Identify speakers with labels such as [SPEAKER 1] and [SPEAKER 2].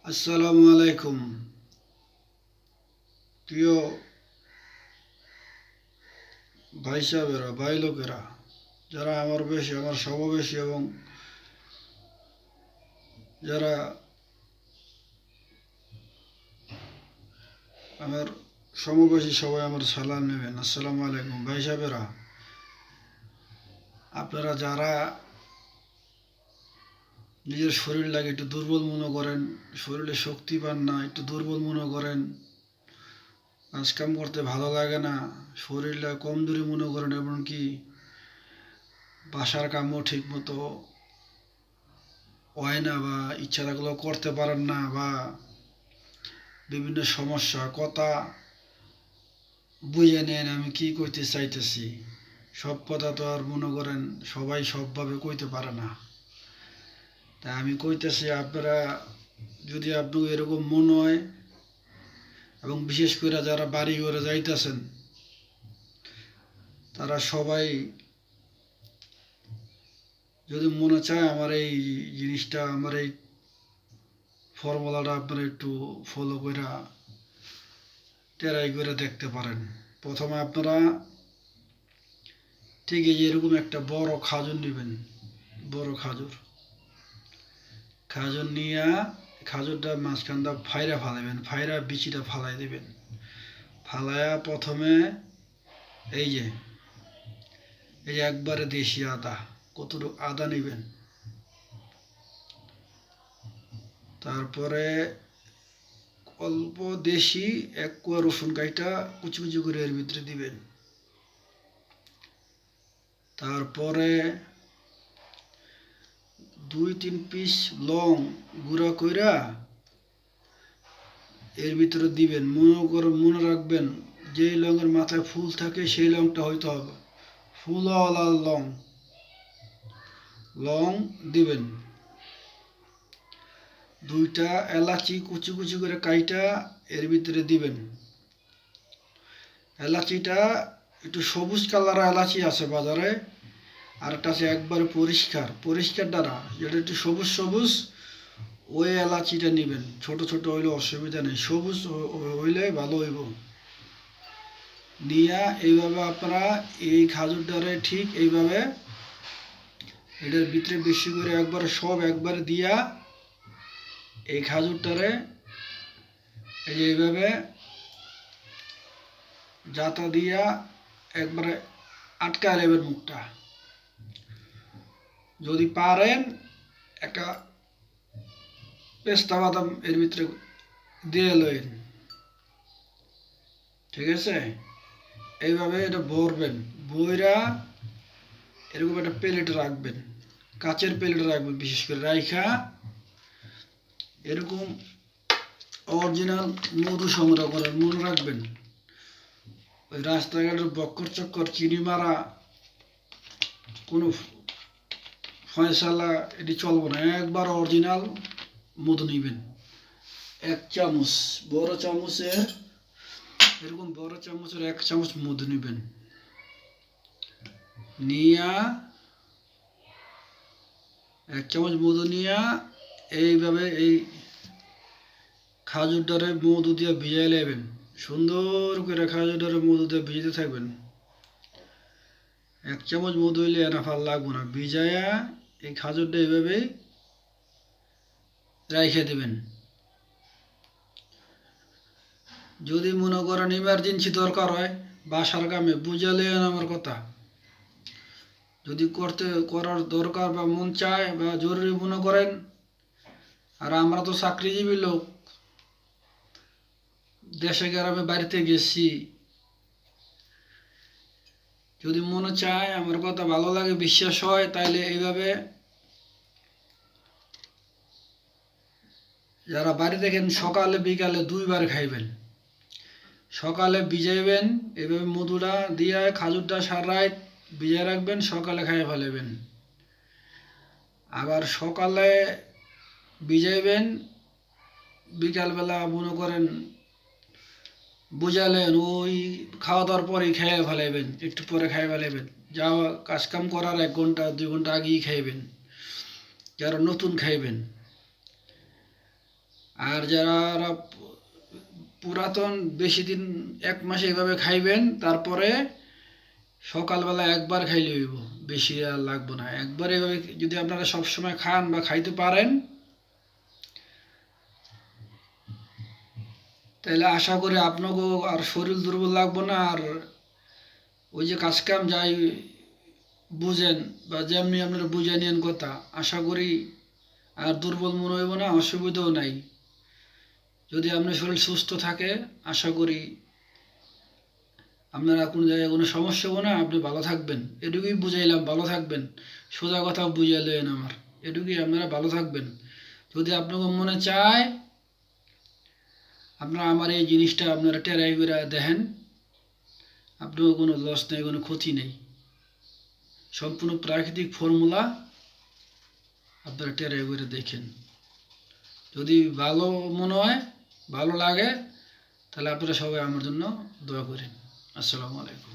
[SPEAKER 1] আসসালামু আলাইকুম প্রিয় ভাই সাহেবেরা, ভাই লোকেরা, যারা আমার সমবয়সী এবং যারা আমার সমবয়সী, সবাই আমার সালাম নেবেন। আসসালামু আলাইকুম ভাই সাহেবেরা। আপনারা যারা নিজের শরীর লাগে একটু দুর্বল মনে করেন, শরীরে শক্তি পান না, একটু দুর্বল মনে করেন, কাজকাম করতে ভালো লাগে না, শরীরটা কমজোরি মনে করেন, এমনকি বাসার কামও ঠিক মতো হয় না, বা ইচ্ছা থাকলেও করতে পারেন না, বা বিভিন্ন সমস্যা, কথা বুঝে নেন আমি কি কইতে চাইতেছি। সব কথা তো আর মনে করেন সবাই সবভাবে কইতে পারে না। তাই আমি কইতেছি, আপনারা যদি আপনার এরকম মনে হয়, এবং বিশেষ করে যারা বাড়ি ঘরে যাইতেছেন, তারা সবাই যদি মনে চায় আমার এই জিনিসটা, আমার এই ফর্মুলাটা আপনারা একটু ফলো করে ট্রাই করে দেখতে পারেন। প্রথমে আপনারা ঠিক এই যে এরকম একটা বড় খাজুর নেবেন, বড় খাজুর। খাজুর নিয়ে খাজুরটা মাঝখানটা ফাইরা ফালাইবেন, ফাইরা বিচিটা ফালাই দিবেন। ফালাইয়া প্রথমে এই যে এই যে একবারে দেশি আদা, কতটুকু আদা নেবেন। তারপরে অল্প দেশি এক কোয়া রসুন কাইটা কুচি কুচি করে এর ভিতরে দিবেন। তারপরে 2-3 পিস লং গুঁড়া কইরা এর ভিতরে দিবেন। মনে রাখবেন, যেই লংয়ের মাথায় ফুল থাকে সেই লংটা হইতে হবে, ফুলওয়ালা লং লং দিবেন। 2টা এলাচি কুচি কুচি করে কাইটা এর ভিতরে দিবেন। এলাচিটা একটু সবুজ কালার এলাচি আছে বাজারে, আর একটা আছে একবারে পরিষ্কার পরিষ্কার দ্বারা, যেটা একটু সবুজ সবুজ, ওই এলাচিটা নেবেন। ছোট ছোট হইলে অসুবিধা নেই, সবুজ হইলে ভালো হইব। নিয়া এইভাবে আপনারা এই খাজুরটারে ঠিক এইভাবে এটার ভিতরে বেশি করে একবারে সব একবারে দিয়া এই খাজুরটারে এই যে এইভাবে জাতা দিয়া একবারে আটকায় নেবেন মুখটা। যদি পারেন একটা পেস্তা বাদাম এর ভিতরে দিয়ে লইন, ঠিক আছে? এইভাবে এটা ভরবেন, বইরা এরকম একটা প্লেটে রাখবেন, কাচের প্লেটে রাখবেন বিশেষ করে রাইখা। এরকম অরিজিনাল মধু সংগ্রহ করার মনে রাখবেন। ওই রাস্তাঘাটের বক্কর চক্কর চিনি মারা কোনো ফয়সালা এটি চলবে না। একবার অরিজিনাল মধু নেবেন। 1 চামচ, বড় চামচের, এরকম বড় চামচের 1 চামচ মধু নেবেন। নিয়া 1 চামচ মধু নিয়া এইভাবে এই খাজুরটারে মধু দিয়ে ভিজাই নেবেন। সুন্দর করে খাজুরটারে মধু দিয়ে ভিজাতে থাকবেন। 1 চামচ মধু হইলে এনাফার লাগবে না, ভিজায়া এই খাজুরটা এইভাবে রাইখে দেবেন। যদি মনে করেন ইমার্জেন্সি দরকার হয়, বাসার কামে বুঝালেন আমার কথা, যদি করার দরকার বা মন চায় বা জরুরি মনে করেন, আর আমরা তো চাকরিজীবী লোক, দেশে গ্রামে বাড়িতে গেছি, যদি মনে চায় আমার কথা ভালো লাগে, বিশ্বাস হয়, তাইলে এইভাবে যারা বাড়ি দেখেন সকালে বিকালে 2বার খাইবেন। সকালে ভিজাইবেন এইভাবে মধুটা দিয়ে, খাজুরটা সারা রাত ভিজাই রাখবেন, সকালে খাইয়ে ফেলাবেন। আবার সকালে ভিজাইবেন, বিকালবেলা মনে করেন বুঝালেন ওই খাওয়া দাওয়ার পরেই খেয়ে ফেলাইবেন, একটু পরে খেয়ে ফেলাইবেন। যাওয়া কাজকাম করার 1 ঘন্টা 2 ঘন্টা আগেই খাইবেন, যারা নতুন খাইবেন। আর যারা পুরাতন বেশি দিন 1 মাস এইভাবে খাইবেন, তারপরে সকালবেলা একবার খাইলে হইব, বেশি আর লাগবে না। একবার এইভাবে যদি আপনারা সবসময় খান বা খাইতে পারেন, তাহলে আশা করি আপনাকেও আর শরীর দুর্বল লাগবে না। আর ওই যে কাজ কাম যাই বুঝেন বা যেমনি আপনারা বুঝে নিয়েন কথা, আশা করি আর দুর্বল মনে হইব না, অসুবিধাও নাই। যদি আপনার শরীর সুস্থ থাকে, আশা করি আপনারা কোনো জায়গায় কোনো সমস্যা হবে না, আপনি ভালো থাকবেন। এটুকুই বুঝাইলাম, ভালো থাকবেন। সোজা কথা বুঝাইলেন আমার, এটুকুই, আপনারা ভালো থাকবেন। যদি আপনাকে মনে চায়, আপনারা আমার এই জিনিসটা আপনারা ট্রাই করে দেখেন, আপনারও কোনো লস নেই, কোনো ক্ষতি নেই। সম্পূর্ণ প্রাকৃতিক ফর্মুলা, আপনারা ট্রাই করে দেখেন। যদি ভালো মনে হয়, ভালো লাগে, তাহলে আপনারা সবাই আমার জন্য দোয়া করেন। আসসালামু আলাইকুম।